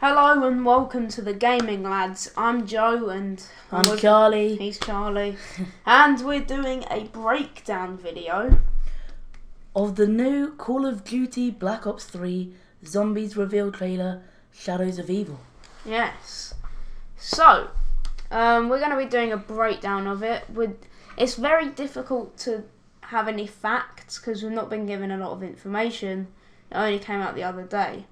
Hello and welcome to the Gaming Lads. I'm Joe and I'm Charlie. He's Charlie. And we're doing a breakdown video of the new Call of Duty Black Ops 3 Zombies reveal trailer, Shadows of Evil. Yes. So, we're going to be doing a breakdown of it. It's very difficult to have any facts because we've not been given a lot of information. It only came out the other day.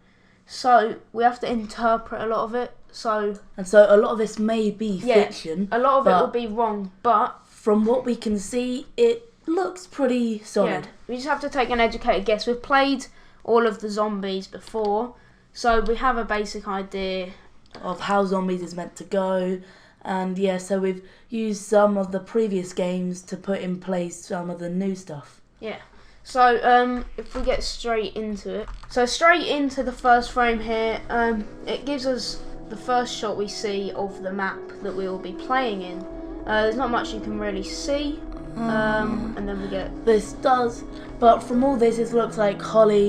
So, we have to interpret a lot of it. So a lot of this may be fiction. A lot of it will be wrong, but from what we can see, it looks pretty solid. Yeah, we just have to take an educated guess. We've played all of the zombies before, so we have a basic idea of how zombies is meant to go. And yeah, so we've used some of the previous games to put in place some of the new stuff. Yeah. So, if we get straight into it. So, straight into the first frame here, it gives us the first shot we see of the map that we will be playing in. There's not much you can really see, and then we get... This does, but from all this, it looks like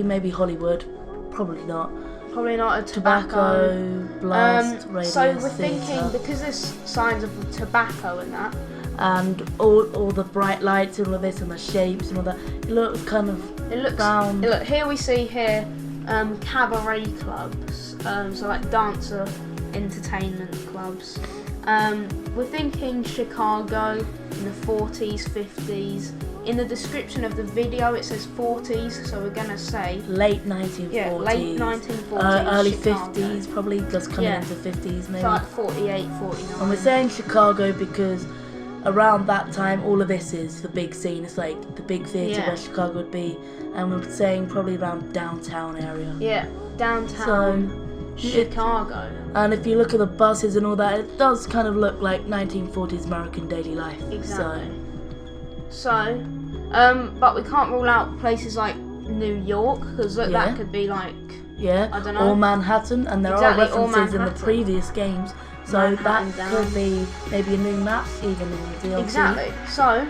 maybe Hollywood. Probably not. Probably not a tobacco. Blast, radius, so we're thinking, because there's signs of tobacco in that, and all the bright lights and all of this and the shapes and all that, it looks kind of brown. Look, here we see here cabaret clubs, so like dancer entertainment clubs. We're thinking Chicago in the 40s, 50s. In the description of the video it says 40s, so we're gonna say late 1940s. Yeah, late 1940s. Early Chicago. 50s, probably just coming into 50s maybe. So like 48, 49. And we're saying Chicago because around that time all of this is the big scene. It's like the big theatre where Chicago would be, and we're saying probably around downtown area. Yeah, downtown Chicago. And if you look at the buses and all that, it does kind of look like 1940s American daily life. Exactly. So, but we can't rule out places like New York, because that could be like, I don't know. Or Manhattan, and there are references in the previous games. So Manhattan that could be maybe a new map even in the DLC. Exactly. So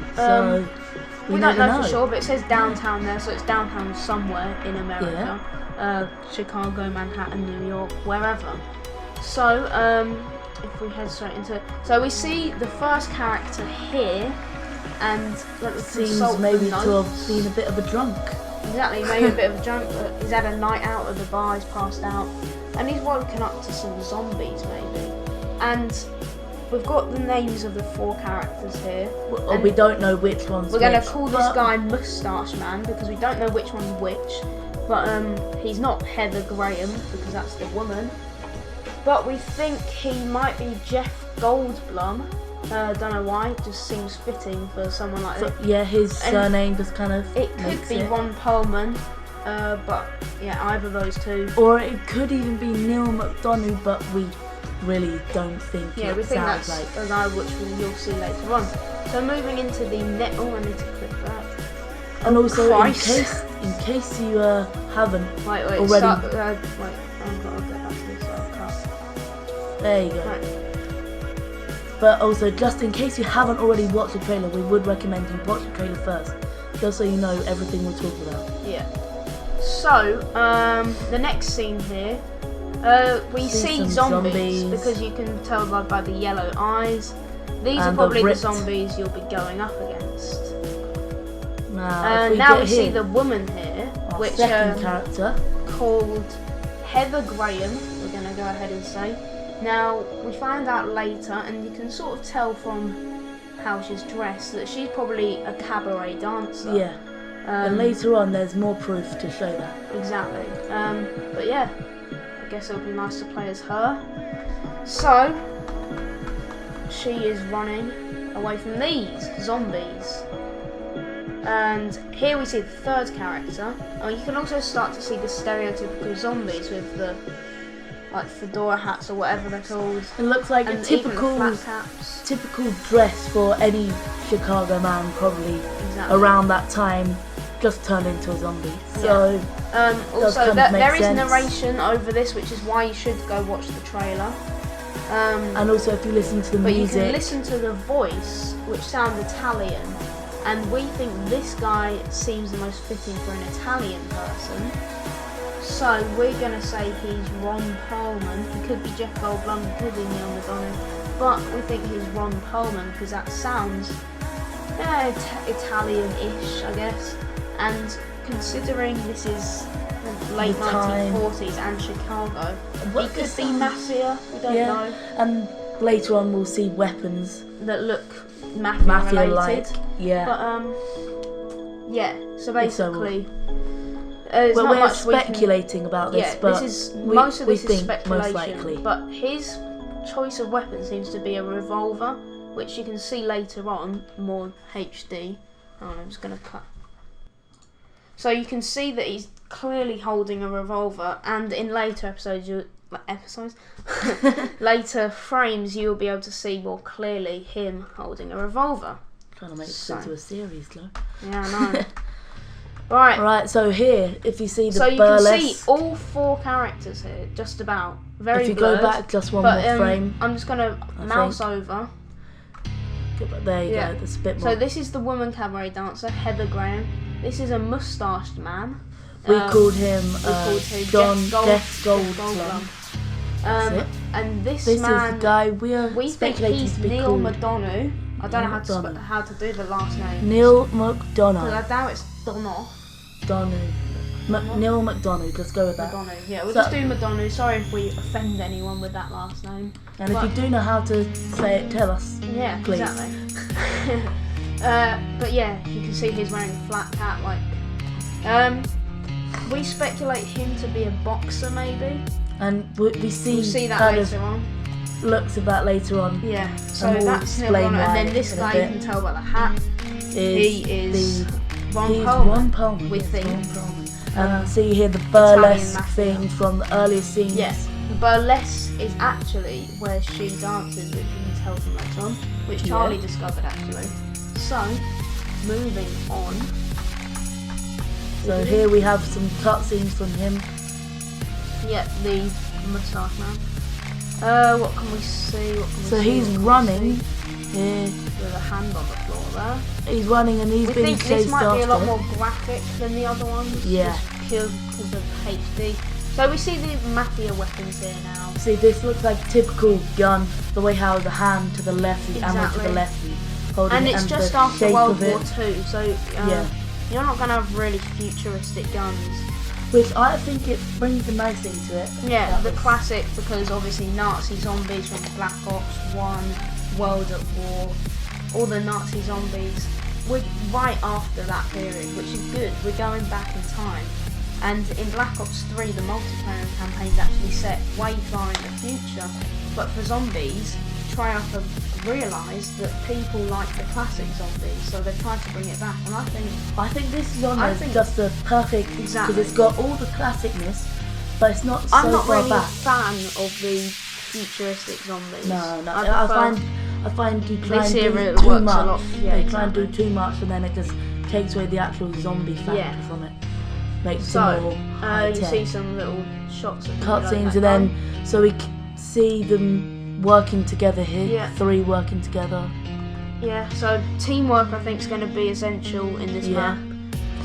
we don't know for sure, but it says downtown there, so it's downtown somewhere in America. Chicago, Manhattan, New York, wherever. So, if we head straight into it. So we see the first character here, and let me seems maybe to have been a bit of a drunk. Exactly, maybe a bit of a drunk. He's had a night out at the bar, he's passed out, and he's woken up to some zombies maybe. And we've got the names of the 4 characters here. Well, we don't know which one's We're going to call this guy Moustache Man, because we don't know which one's which. But he's not Heather Graham, because that's the woman. But we think he might be Jeff Goldblum. Don't know why, it just seems fitting for someone like that. Yeah, his surname just kind of It could be Ron Perlman, but yeah, either of those two. Or it could even be Neil McDonough, but we really don't think we think that's like a guy which you'll see later on. So moving into the net. Oh, I need to click that. And also, in case you haven't already. Wait, I've got to get back to this. Cut. There you go. Right. But also, just in case you haven't already watched the trailer, we would recommend you watch the trailer first, just so you know everything we'll talk about. Yeah. So, the next scene here, we see zombies because you can tell by the yellow eyes. These are probably the zombies you'll be going up against. Now we see the woman here, which second character called Heather Graham. We're gonna go ahead and say. Now we find out later, and you can sort of tell from how she's dressed that she's probably a cabaret dancer. Yeah. And later on, there's more proof to show that. Exactly. But yeah, I guess it would be nice to play as her. So she is running away from these zombies. And here we see the third character. You can also start to see the stereotypical zombies with the fedora hats or whatever they're called. It looks like a typical dress for any Chicago man, probably around that time, just turned into a zombie. So also there is narration over this, which is why you should go watch the trailer. And also, if you listen to the music, you can listen to the voice, which sounds Italian. And we think this guy seems the most fitting for an Italian person. So we're gonna say he's Ron Perlman. He could be Jeff Goldblum, he could be Neil Madonna, but we think he's Ron Perlman because that sounds Italian-ish, I guess. And considering this is late 1940s and Chicago, he could be mafia. We don't know. And later on, we'll see weapons that look mafia related. Yeah. But yeah. So basically. Well, we're speculating about this, but this is most of this is think speculation. Most likely. But his choice of weapon seems to be a revolver, which you can see later on, more HD. Oh, I'm just gonna cut. So you can see that he's clearly holding a revolver, and in later later frames, you'll be able to see more clearly him holding a revolver. Trying to make this into a series, though. Yeah, I know. Right, so here, if you see the so you burlesque, can see all 4 characters here, just about. Very if you blurred, go back just one more frame. I'm just going to mouse over. There you go, there's a bit more. So this is the woman cabaret dancer, Heather Graham. This is a moustached man. We called him John Jeff Goldblum. And this man, is the guy we think he's to be Neil called Madonna. I don't know how to do the last name. Neil McDonough. Because I doubt it's Donoff. Neil McDonough, let's go with that. Madonna, yeah, we'll just do Madonna. Sorry if we offend anyone with that last name. And if you do know how to say it, tell us. Yeah, please. Exactly. But yeah, you can see he's wearing a flat cap. We speculate him to be a boxer, maybe. And we see we'll see that later on. Looks of that later on. Yeah, so that's Neil Madonna. And then this guy, you can tell by the hat, he is Ron Perlman, we think. And see here the burlesque thing from the earlier scenes. Yes, the burlesque is actually where she dances, which you can tell from later on, which Charlie discovered actually. So, moving on. So here we have some cutscenes from him. Yeah, the moustache man. What can we see? He's running here with a hand on the floor there. He's running and he's being chased after. This might be a lot more graphic than the other ones. Yeah. Just pure because of HD. So we see the mafia weapons here now. See, this looks like a typical gun. The way how the hand to the left, the ammo to the left. And it's just after World War II, so you're not going to have really futuristic guns. Which I think it brings a nice thing to it. Yeah, the classic, because obviously Nazi zombies from Black Ops 1, World at War, all the Nazi zombies. We're right after that period, which is good. We're going back in time. And in Black Ops 3, the multiplayer campaign is actually set way far in the future. But for zombies, Treyarch have realised that people like the classic zombies, so they've tried to bring it back. And I think this genre is just a perfect, because it's got all the classicness, but it's not so far back. I'm not really a fan of the futuristic zombies. No. I find you try and do too much. They try and do too much, and then it just takes away the actual zombie factor from it. Makes it more high-tech. You see some little shots of cutscenes, and then so we see them working together here. Yeah. 3 working together. Yeah. So teamwork, I think, is going to be essential in this map,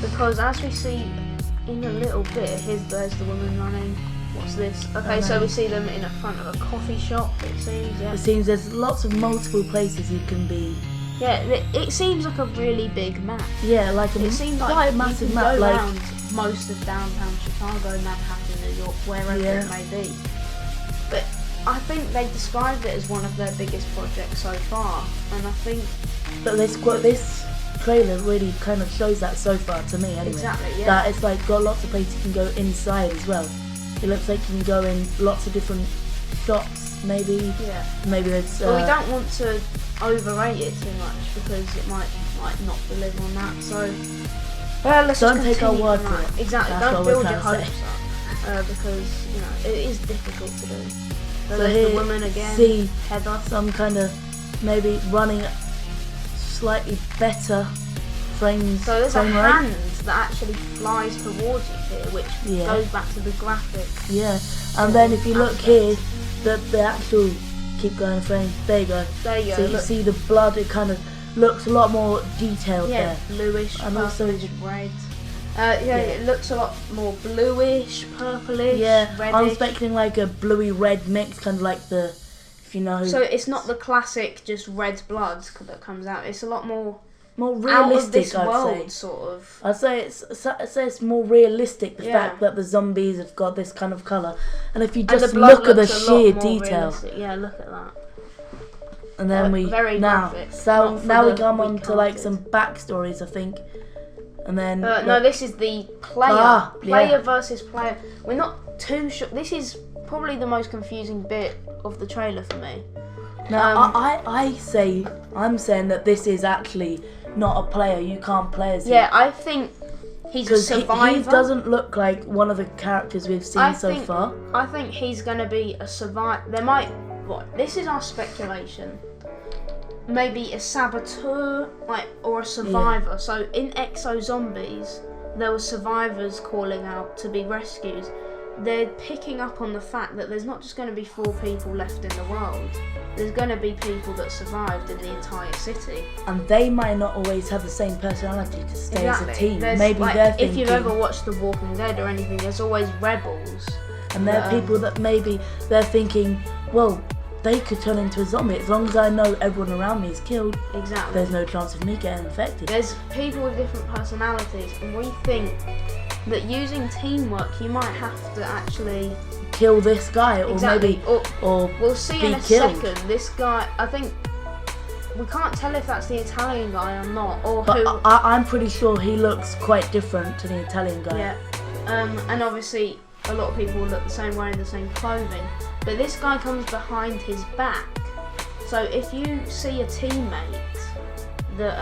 because as we see in a little bit, there's the woman running. What's this? Okay, so we see them in the front of a coffee shop. It seems. Yeah. It seems there's lots of multiple places you can be. Yeah. It seems like a really big map. Yeah, like it seems quite like a massive you map. can go around most of downtown Chicago, Manhattan, New York, wherever it may be. But I think they described it as one of their biggest projects so far, and I think. But this trailer really kind of shows that so far to me, anyway. Exactly. Yeah. That it's like got lots of places you can go inside as well. It looks like you can go in lots of different shops, maybe. Yeah. Maybe there's. But we don't want to overrate it too much because it might not deliver on that. So. Let's don't take our word for it. Exactly. Don't build your hopes up because it is difficult to do. So there's the woman again. See Heather. Some kind of maybe running slightly better frames. So there's a hand that actually flies towards you here, which goes back to the graphics. Yeah, and then if you look here, the actual keep going frame. There you go. There you go. So you see the blood. It kind of looks a lot more detailed there. Bluish, and also red. It looks a lot more bluish, purplish, reddish. I'm expecting like a bluey red mix, kind of like the, if you know. So it's not the classic just red blood that comes out. It's a lot more realistic. Out of this I'd world, say. sort of. I'd say it's more realistic. The fact that the zombies have got this kind of colour, and if you just look at the sheer detail. Yeah, look at that. And then very graphic. So now we come on to like some backstories, I think. And then no, this is the player. Player versus player. We're not too sure. This is probably the most confusing bit of the trailer for me. Now I'm saying that this is actually not a player. You can't play as him. Yeah, I think he's a survivor. He doesn't look like one of the characters we've seen so far. I think he's going to be a survivor. There might. This is our speculation. Maybe a saboteur, or a survivor. Yeah. So in Exo Zombies, there were survivors calling out to be rescued. They're picking up on the fact that there's not just going to be 4 people left in the world. There's going to be people that survived in the entire city. And they might not always have the same personality to stay as a team. Maybe they're thinking... If you've ever watched The Walking Dead or anything, there's always rebels. And they're people that maybe they're thinking, well, they could turn into a zombie. As long as I know everyone around me is killed, exactly, there's no chance of me getting infected. There's people with different personalities, and we think that using teamwork, you might have to actually kill this guy, or maybe, or we'll see in a second. This guy, I think, we can't tell if that's the Italian guy or not, or but who. I'm pretty sure he looks quite different to the Italian guy. Yeah, and obviously a lot of people look the same, wearing the same clothing. But this guy comes behind his back. So if you see a teammate that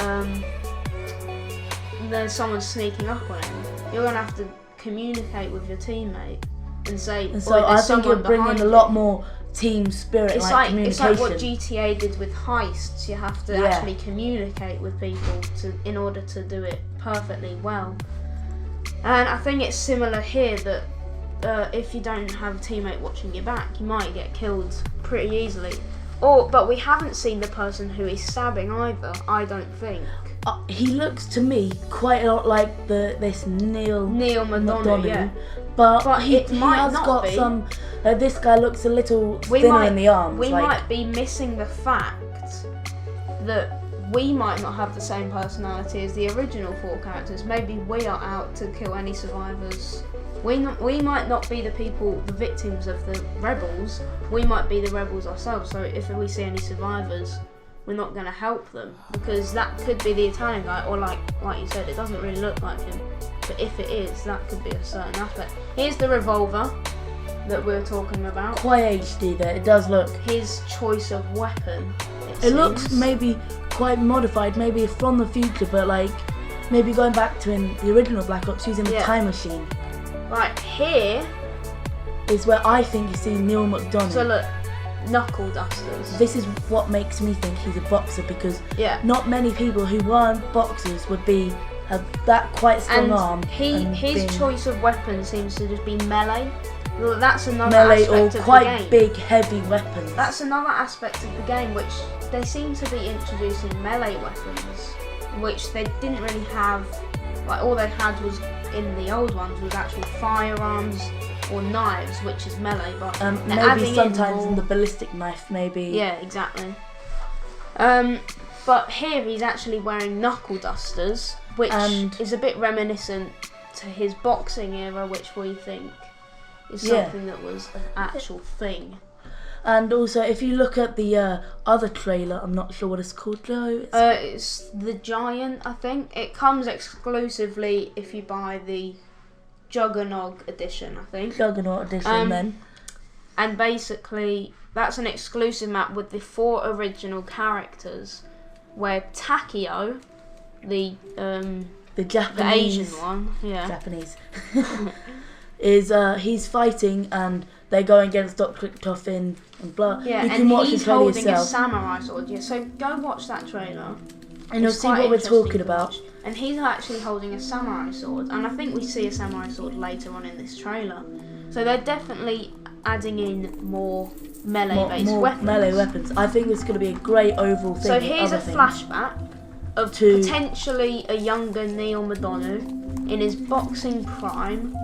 there's someone sneaking up on him, you're gonna have to communicate with your teammate and say. And so I think you're bringing a lot more team spirit, like communication. It's like what GTA did with heists. You have to actually communicate with people in order to do it perfectly well. And I think it's similar here that. If you don't have a teammate watching your back, you might get killed pretty easily. But we haven't seen the person who is stabbing either, I don't think. He looks to me quite a lot like this Neil Madonna, yeah. But he might has not got be. some. This guy looks a little thinner in the arms. We might be missing the fact that we might not have the same personality as the original 4 characters. Maybe we are out to kill any survivors. We might not be the victims of the rebels. We might be the rebels ourselves. So if we see any survivors, we're not going to help them, because that could be the Italian guy, or like you said, it doesn't really look like him. But if it is, that could be a certain aspect. Here's the revolver that we're talking about. Quite HD there. It does look. His choice of weapon. It looks maybe quite modified, maybe from the future, but like maybe going back to in the original Black Ops using the time machine. Right, here is where I think you see Neil McDonough. So look, knuckle dusters. This is what makes me think he's a boxer, because not many people who weren't boxers would have that quite strong arm. His choice of weapon seems to just be melee. Well, that's another melee aspect or of quite the game. Big, heavy weapons. That's another aspect of the game, which they seem to be introducing melee weapons, which they didn't really have. Like, all they had was in the old ones was actual firearms or knives, which is melee. But maybe sometimes in the ballistic knife, maybe. Yeah, exactly. But here he's actually wearing knuckle dusters, which is a bit reminiscent to his boxing era, which we think is something that was an actual thing. And also, if you look at the other trailer, I'm not sure what it's called, Joe. It's The Giant, I think. It comes exclusively if you buy the Juggernog edition, I think. Juggernaut edition, then. And basically, that's an exclusive map with the 4 original characters, where Takeo, the Japanese, the Asian one, Japanese, is he's fighting, and they're going against Dr. Toffin and blah. Yeah, you can watch the trailer yourself. He's holding a samurai sword. Yeah, so go watch that trailer, and you'll see what we're talking about. And he's actually holding a samurai sword, and I think we see a samurai sword later on in this trailer. So they're definitely adding in more melee-based weapons. Melee weapons. I think it's going to be a great overall thing. So here's a flashback of potentially a younger Neil Madonna in his boxing prime.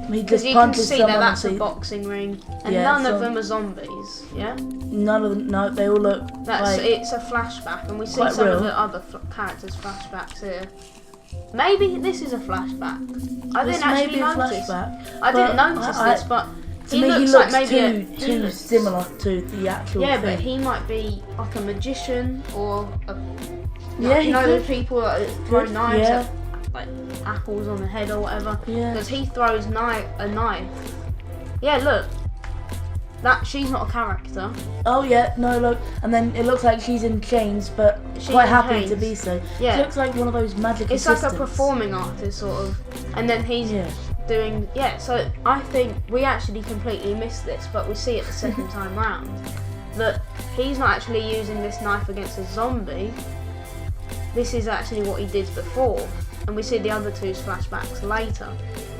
He Because just you can punches see that someone that's and a boxing ring, and Yeah, none so- of them are zombies. Yeah, None of them. No, they all look that's like. it's a flashback, and we see quite some real. of the other characters' flashbacks here. Maybe this is a flashback. I This didn't may actually be a notice. flashback. I didn't but notice I- this, but To me, he like looks maybe too similar to the actual Yeah, thing. but he might be like a magician or a. Yeah, Like, he you know could. the people that throw Could, knives yeah. at like apples on the head or whatever. Yeah. Because he throws a knife. Yeah, look. She's not a character. Oh yeah, no look, and then it looks like she's in chains, but She's quite in happy chains. to be so. Yeah. She looks like one of those magic It's assistants. like a performing artist sort of, and then he's Yeah. doing So I think we actually completely missed this, but we see it the second time round that he's not actually using this knife against a zombie. This is actually what he did before, and we see the other two's flashbacks later.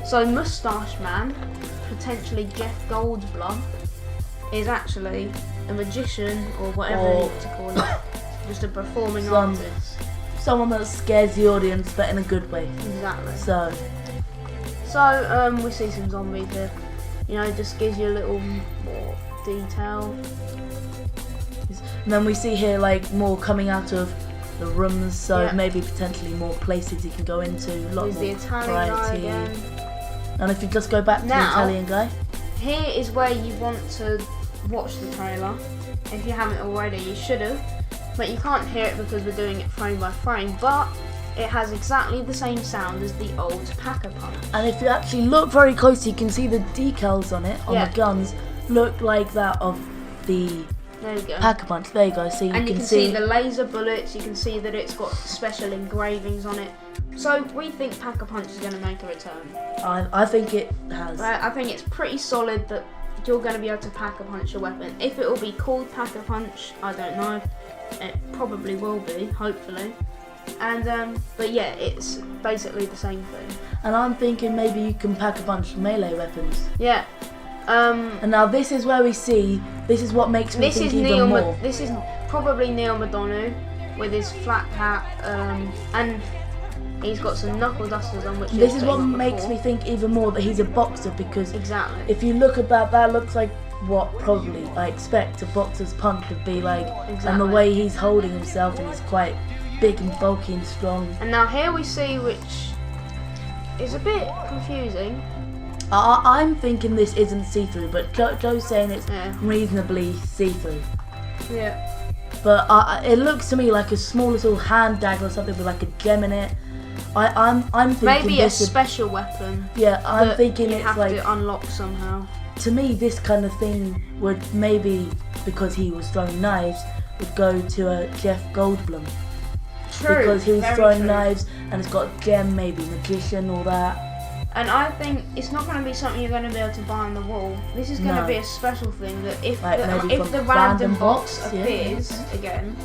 So Moustache Man, potentially Jeff Goldblum, is actually a magician or whatever you want to call it, just a performing artist. Someone that scares the audience, but in a good way. Exactly. So We see some zombies here. You know, it just gives you a little more detail. and then we see here like more coming out of the rooms, so Yeah. maybe potentially more places he can go into. A lot There's more the Italian guy variety. again. And if you just go back to the Now- Italian guy, Here is where you want to watch the trailer. If you haven't already, you should have. But you can't hear it because we're doing it frame by frame. But it has exactly the same sound as the old Pack-a-Punch. and if you actually look very closely, you can see the decals on it, on Yeah. the guns, look like that of the There you go. Pack-a-Punch. There you go. So And you can see the laser bullets. You can see that it's got special engravings on it. So we think Pack-a-Punch is going to make a return. I think it has. I think it's pretty solid that you're going to be able to Pack-a-Punch your weapon. If it will be called Pack-a-Punch, I don't know. It probably will be, hopefully. And but yeah, it's basically the same thing. And I'm thinking maybe you can Pack-a-Punch melee weapons. Yeah. And now this is where we see, this is what makes me This think is even more. This is probably Neil Madonna with his flat hat, and he's got some knuckle dusters on, which This he's is what putting on makes before. me think even more that he's a boxer, because Exactly. if you look at that looks like what probably I expect a boxer's punch would be like, and the Exactly. way he's holding himself, and he's quite big and bulky and strong. And now here we see, which is a bit confusing. I'm thinking this isn't see-through, but Joe's saying it's Yeah. reasonably see-through. Yeah. But it looks to me like a small little hand dagger or something with like a gem in it. I'm thinking Maybe a this would, special weapon. yeah, I'm that thinking you it's have like, to unlock somehow. to me this kind of thing would maybe, because he was throwing knives, would go to a Jeff Goldblum. True. Because he was very throwing true. knives and it's got a gem, maybe magician, all that. And I think it's not going to be something you're going to be able to buy on the wall. This is going to No. be a special thing that if Like maybe if from the random random box box, yeah. appears again,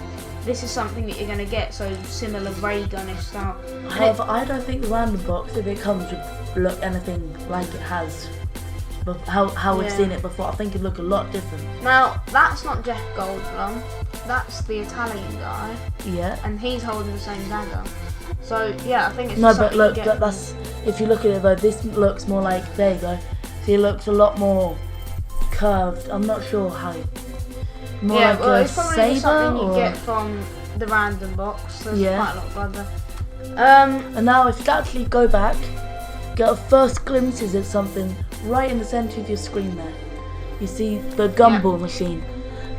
this is something that you're going to get. So similar ray gun-ish style. And However, I don't think the random box, if it comes, would look anything like it has. But how we've Yeah. seen it before, I think it'd look a lot different. Now that's not Jeff Goldblum. That's the Italian guy, Yeah. and he's holding the same dagger. So yeah, I think it's No, just but something look, you get that's if you look at it though, this looks more like, there you go. See, it looks a lot more curved. I'm not sure how. More yeah, like well, a it's probably saber just something you or. get from the random box. There's Yeah. quite a lot of blood there. And now, if you actually go back, get a first glimpses at something right in the centre of your screen there. You see the gumball machine.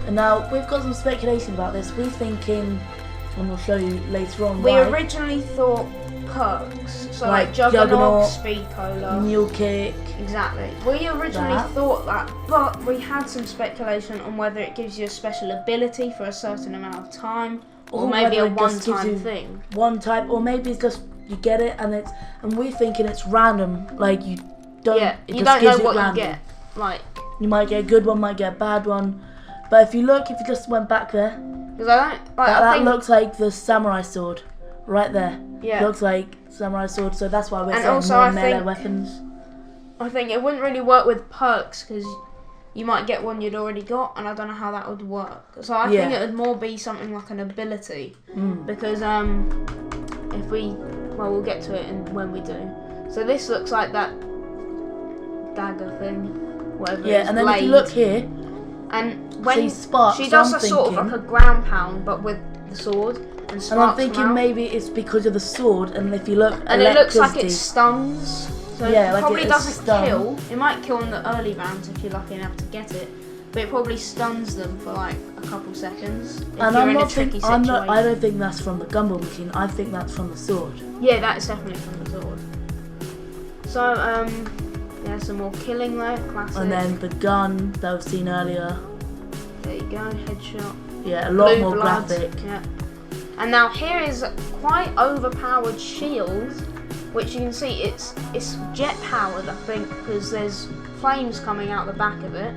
And now we've got some speculation about this. We're thinking, and we'll show you later on. We why, originally thought perks, so Like like Juggernaut, Juggernaut, Speed Cola. Mule kick. Exactly. We originally That. thought that, but we had some speculation on whether it gives you a special ability for a certain amount of time, or maybe a whether it just gives one-time you thing. One type, or maybe it's just you get it and we're thinking it's random. Like you don't. Yeah, it you just don't know gives it what random. you get. Like, You might get a good one, might get a bad one. But if you look, if you just went back there, because I don't. Like, I that think, looks like the samurai sword, right there. Yeah. Looks like samurai sword, so that's why we're And saying also more I melee think- weapons. I think it wouldn't really work with perks because you might get one you'd already got, and I don't know how that would work. So I think Yeah. it would more be something like an ability, Mm. because if we, well, we'll get to it when we do. So this looks like that dagger thing, whatever. Yeah, and then if you look here, and when sparks, she does a sort of like a ground pound, but with the sword, and sparks. And I'm thinking maybe it's because of the sword, and if you look, and it looks like it stuns. So yeah, it like probably it doesn't stun. kill. It might kill in the early rounds if you're lucky enough to get it, but it probably stuns them for like a couple seconds. If And you're in a tricky situation. I don't think that's from the gumball machine. I think that's from the sword. Yeah, that's definitely from the sword. So yeah, some more killing there, classic. And then the gun that we've seen earlier. There you go, headshot. Yeah, a lot Blue more blood, graphic. Yeah. And now here is quite overpowered shield, which you can see it's jet powered, I think, because there's flames coming out the back of it.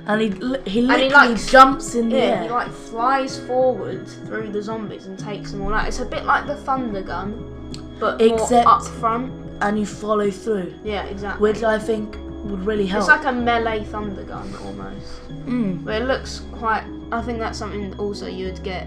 And he literally jumps in the air. He like flies forward through the zombies and takes them all out. It's a bit like the thunder gun, but more up front. And you follow through. Yeah, exactly. Which I think would really help. It's like a melee thunder gun almost. But it looks quite. I think that's something also you would get,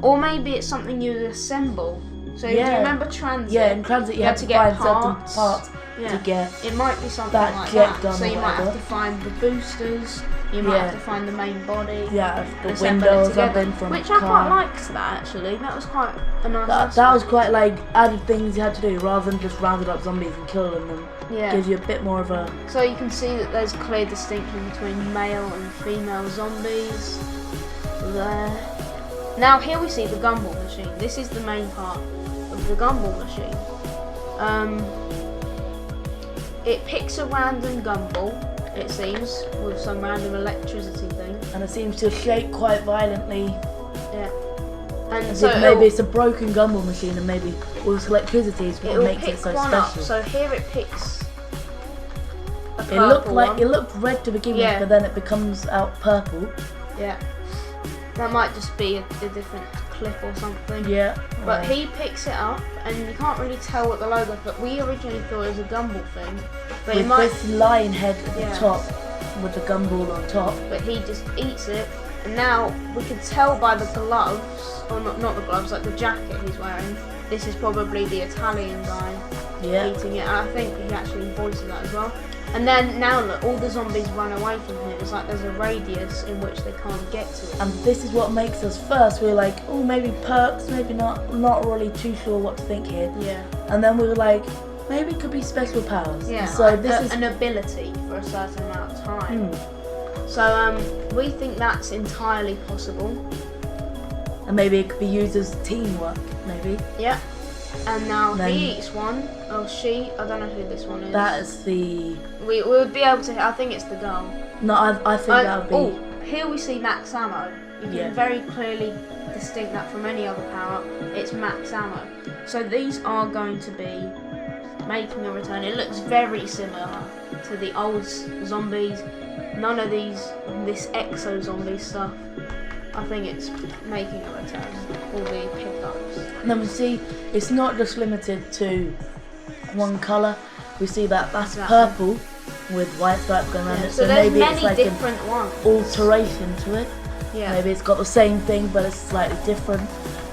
or maybe it's something you would assemble. So do you remember Transit? Yeah, in Transit you had to get find certain parts to get. It might be something that like jet that. gun So you or might have whatever. to find the boosters. You might have to find the main body. Yeah, the assemble it windows together, and from which the I car. quite liked that actually. That was quite a nice aspect. That was quite like added things you had to do rather than just rounding up zombies and killing them. Yeah. Gives you a bit more of a. So you can see that there's clear distinction between male and female zombies. There. Now here we see the gumball machine. This is the main part of the gumball machine. It picks a random gumball, it seems, with some random electricity thing. And it seems to shake quite violently. Yeah. And As so if maybe it's a broken gumball machine, and maybe all this electricity is what makes it so one up. special. So here it picks a It looked purple like one. it looked red to begin with, but then it becomes out purple. Yeah. That might just be a different clip or something. Yeah. But he picks it up, and you can't really tell what the logo is, but we originally thought it was a gumball thing. But with it might, this lion head at the top, with the gumball on top. but he just eats it, and now we can tell by the gloves, or not the gloves, like the jacket he's wearing, this is probably the Italian guy eating it, and I think he actually voices that as well. And then now look, all the zombies run away from him. It's like there's a radius in which they can't get to it. And this is what makes us first. We're like, oh, maybe perks, maybe not. Not really too sure what to think here. Yeah. And then we were like, maybe it could be special powers. Yeah. So like this is an ability for a certain amount of time. So we think that's entirely possible. And maybe it could be used as teamwork. Maybe. Yeah. And now he eats one. Oh, she. I don't know who this one is. That is the. We would be able to. I think it's the girl. No, I think that would be. Oh, here we see max ammo. You can very clearly distinct that from any other power. It's max ammo. So these are going to be making a return. It looks very similar to the old zombies. None of this exo zombie stuff. I think it's making a return. All the pickups. And then we see it's not just limited to one colour. We see that's purple with white stripes going around it. So there's maybe many it's like different ones. Alteration to it. Yeah. Maybe it's got the same thing, but it's slightly different.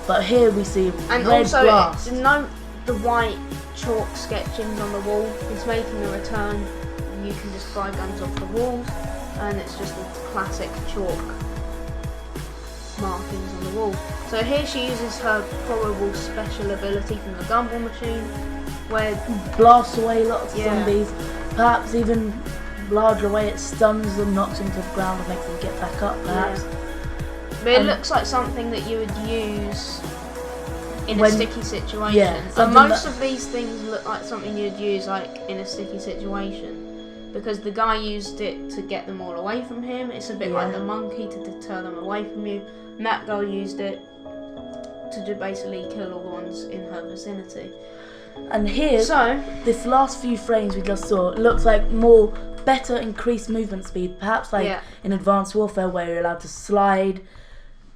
But here we see and red also blast. note the white chalk sketchings on the wall. It's making a return. You can just buy guns off the walls, and it's just the classic chalk markings on the wall. So here she uses her probable special ability from the gumball machine, where blasts away lots of zombies. Perhaps even larger way, it stuns them, knocks them to the ground, and makes them get back up. Perhaps. But it looks like something that you would use in a sticky situation. Yeah, and most of these things look like something you'd use like in a sticky situation, because the guy used it to get them all away from him. It's a bit like the monkey to deter them away from you, and that girl used it to basically kill all the ones in her vicinity. And here, this last few frames we just saw, it looks like better increased movement speed, perhaps like in Advanced Warfare where you're allowed to slide,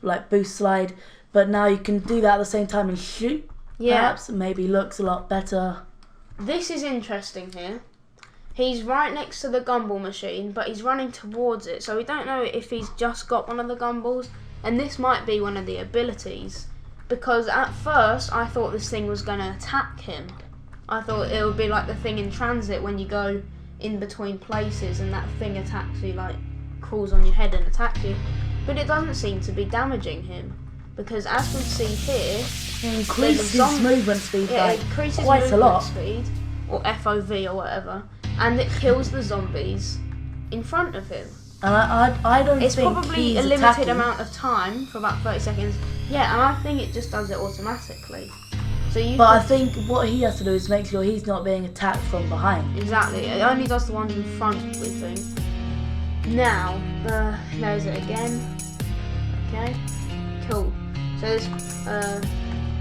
like boost slide, but now you can do that at the same time and shoot. Perhaps maybe looks a lot better. This is interesting here. He's right next to the gumball machine, but he's running towards it, so we don't know if he's just got one of the gumballs, and this might be one of the abilities, because at first I thought this thing was going to attack him. I thought it would be like the thing in Transit when you go in between places and that thing attacks you, like crawls on your head and attacks you. But it doesn't seem to be damaging him, because as we see here, it increases his movement speed it increases quite a lot. speed, or FOV or whatever, and it kills the zombies in front of him. And I don't it's think probably he's a limited attacking. amount of time for about 30 seconds. Yeah, and I think it just does it automatically. So I think what he has to do is make sure he's not being attacked from behind. Exactly. It only does the ones in front, we think. Now, there's it again. Okay. Cool. So there's,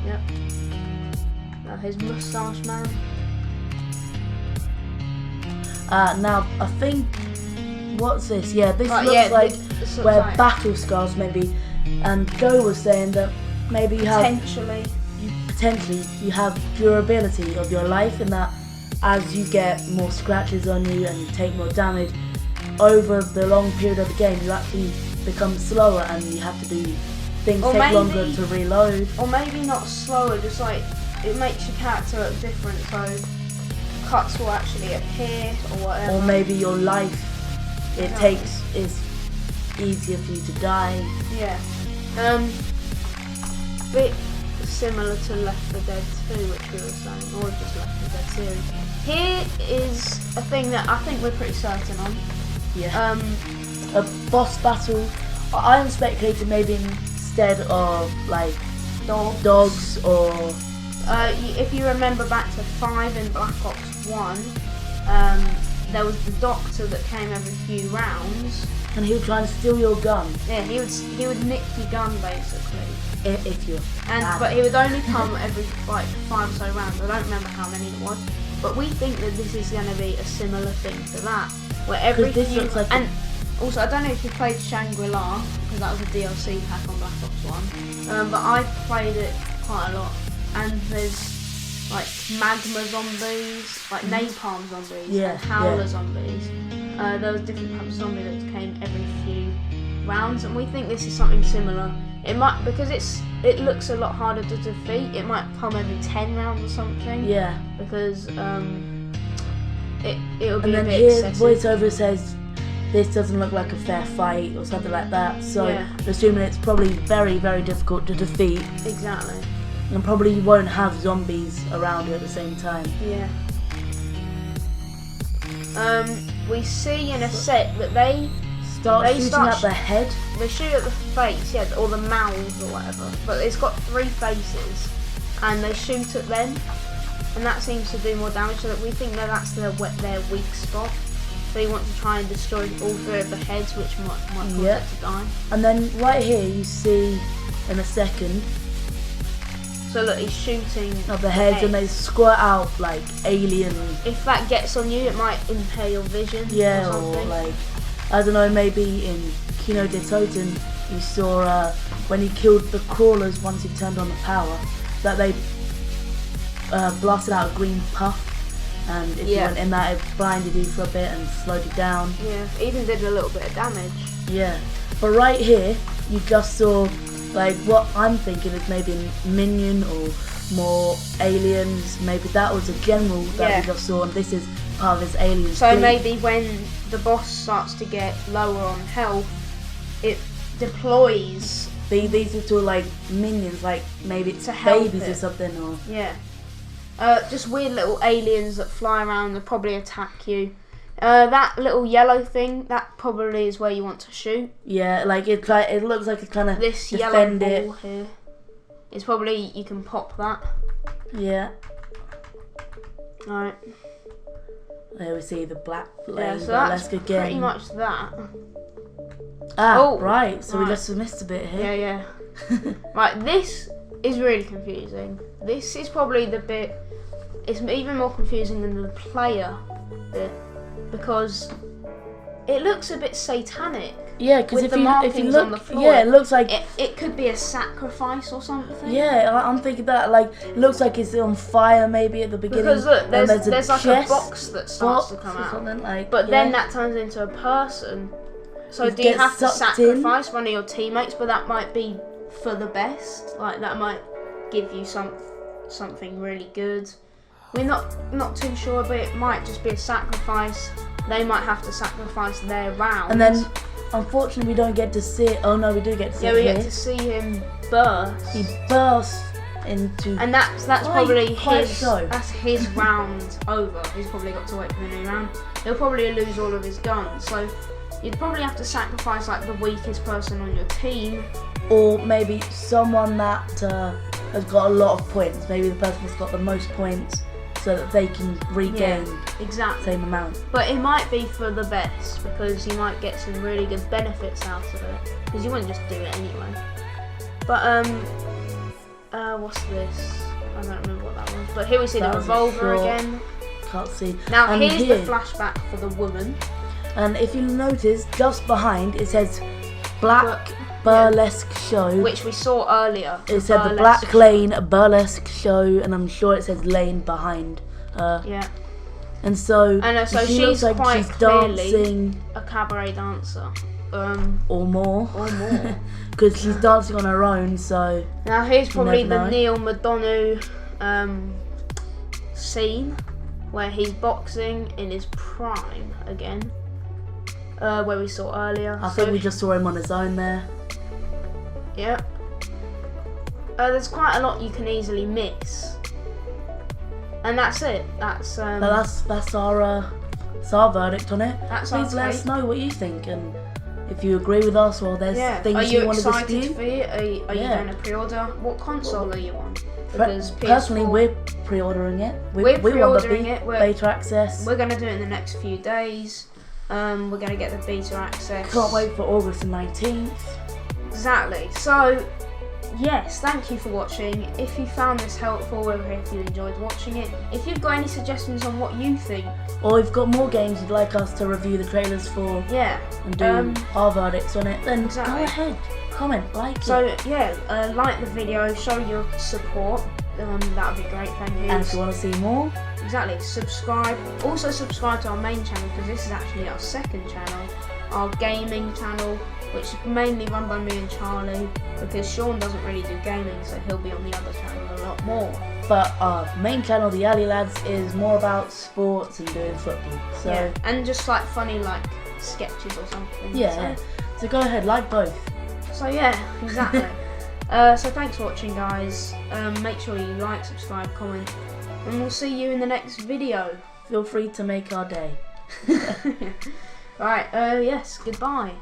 yep. Now his moustache man. Now I think, what's this? Yeah, this looks like this looks where like battle scars maybe. And Joe was saying that maybe you have potentially you have durability of your life, and that as you get more scratches on you and you take more damage over the long period of the game, you actually become slower and you have to do things take longer to reload. Or maybe not slower, just like it makes your character look different, so cuts will actually appear or whatever. Or maybe your life is easier for you to die. Yeah. Bit similar to Left 4 Dead 2, which we were saying, or just Left 4 Dead series. Here is a thing that I think we're pretty certain on. Yeah. A boss battle. I'm speculating maybe instead of like dogs or. If you remember back to 5 in Black Ops 1, there was the doctor that came every few rounds. And he would try and steal your gun. Yeah, he would nick your gun basically. If you. But he would only come every like 5 or so rounds. I don't remember how many it was. But we think that this is going to be a similar thing to that, where every few. Like and also, I don't know if you played Shangri-La, because that was a DLC pack on Black Ops 1. But I played it quite a lot. And there's like magma zombies, like napalm zombies, and howler zombies. There was different types of zombies that came every few rounds, and we think this is something similar. It might, because it looks a lot harder to defeat. It might come every 10 rounds or something. Yeah. Because it'll be and a then bit here excessive. voiceover says this doesn't look like a fair fight or something like that. So assuming it's probably very, very difficult to defeat. Exactly. And probably you won't have zombies around you at the same time. Yeah. We see in a set that they start shooting at the head. They shoot at the face, yeah, or the mouth or whatever. But it's got 3 faces, and they shoot at them, and that seems to do more damage. So that we think that that's their weak spot. They want to try and destroy all 3 of the heads, which might cause it to die. And then right here you see in a second. So look, he's shooting at the heads, and they squirt out like alien. If that gets on you, it might impair your vision. Yeah, or something. Or like, I don't know, maybe in Kino de Toten you saw when he killed the crawlers once he turned on the power, that they blasted out a green puff, and if you went in that, it blinded you for a bit and slowed you down. Yeah, it even did a little bit of damage. Yeah, but right here you just saw. Like, what I'm thinking is maybe a minion or more aliens. Maybe that was a general that we just saw, and this is part of his alien So fleet. maybe when the boss starts to get lower on health, it deploys. These are two like minions, like maybe it's babies or something, or just weird little aliens that fly around and probably attack you. That little yellow thing, that probably is where you want to shoot. Yeah, like it looks like it's kind of this yellow ball here. It's probably, you can pop that. Yeah. Alright. There we see the black flame. Yeah, so that's pretty much that. Right. So we just missed a bit here. Yeah. Right, this is really confusing. This is probably the bit. It's even more confusing than the player bit. Because it looks a bit satanic. Yeah, because if you look, on the floor, it looks like it could be a sacrifice or something. Yeah, I'm thinking that like it looks like it's on fire maybe at the beginning. Because look, there's like a chest box that starts to come out, like, but then that turns into a person. So do you have to sacrifice one of your teammates? But that might be for the best. Like that might give you something really good. We're not too sure, but it might just be a sacrifice. They might have to sacrifice their round. And then, unfortunately, we don't get to see it. Oh no, we do get to see it. Yeah, we here. get to see him burst. He bursts into. And that's probably so. That's his round over. He's probably got to wait for the new round. He'll probably lose all of his guns. So you'd probably have to sacrifice like the weakest person on your team. Or maybe someone that has got a lot of points. Maybe the person that's got the most points, so that they can regain exactly the same amount. But it might be for the best, because you might get some really good benefits out of it. Because you wouldn't just do it anyway. But what's this? I don't remember what that was. But here we see the revolver again. Can't see. Now here's the flashback for the woman. And if you notice, just behind it says Black Burlesque Show, which we saw earlier. It said the Black Lane Burlesque Show, and I'm sure it says Lane behind her. Yeah. And so, so she she's looks like quite she's clearly dancing, a cabaret dancer. or more. Or Because she's dancing on her own, so. Now here's probably the know. Neil Madonna scene where he's boxing in his prime again, where we saw earlier. I think we just saw him on his own there. Yep. There's quite a lot you can easily miss, and that's it. That's our verdict on it. Please let us know what you think, and if you agree with us, or there's things you want to dispute. Are you excited for it? Are you going to pre-order? What console are you on? Because personally, we're pre-ordering it. We want the beta access. We're going to do it in the next few days. We're going to get the beta access. Can't wait for August the 19th. Exactly. So, yes, thank you for watching. If you found this helpful, or if you enjoyed watching it, if you've got any suggestions on what you think, or if you've got more games you'd like us to review the trailers for, and do our verdicts on it, then go ahead, comment, like it. So like the video, show your support. That would be great. Thank you. And if you want to see more, subscribe. Also subscribe to our main channel, because this is actually our second channel, our gaming channel, which is mainly run by me and Charlie, because Sean doesn't really do gaming, so he'll be on the other channel a lot more. But our main channel, the Alley Lads, is more about sports and doing football. So and just like funny like sketches or something. So go ahead, like both. So exactly. So thanks for watching, guys. Make sure you like, subscribe, comment, and we'll see you in the next video. Feel free to make our day. Right, yes, goodbye.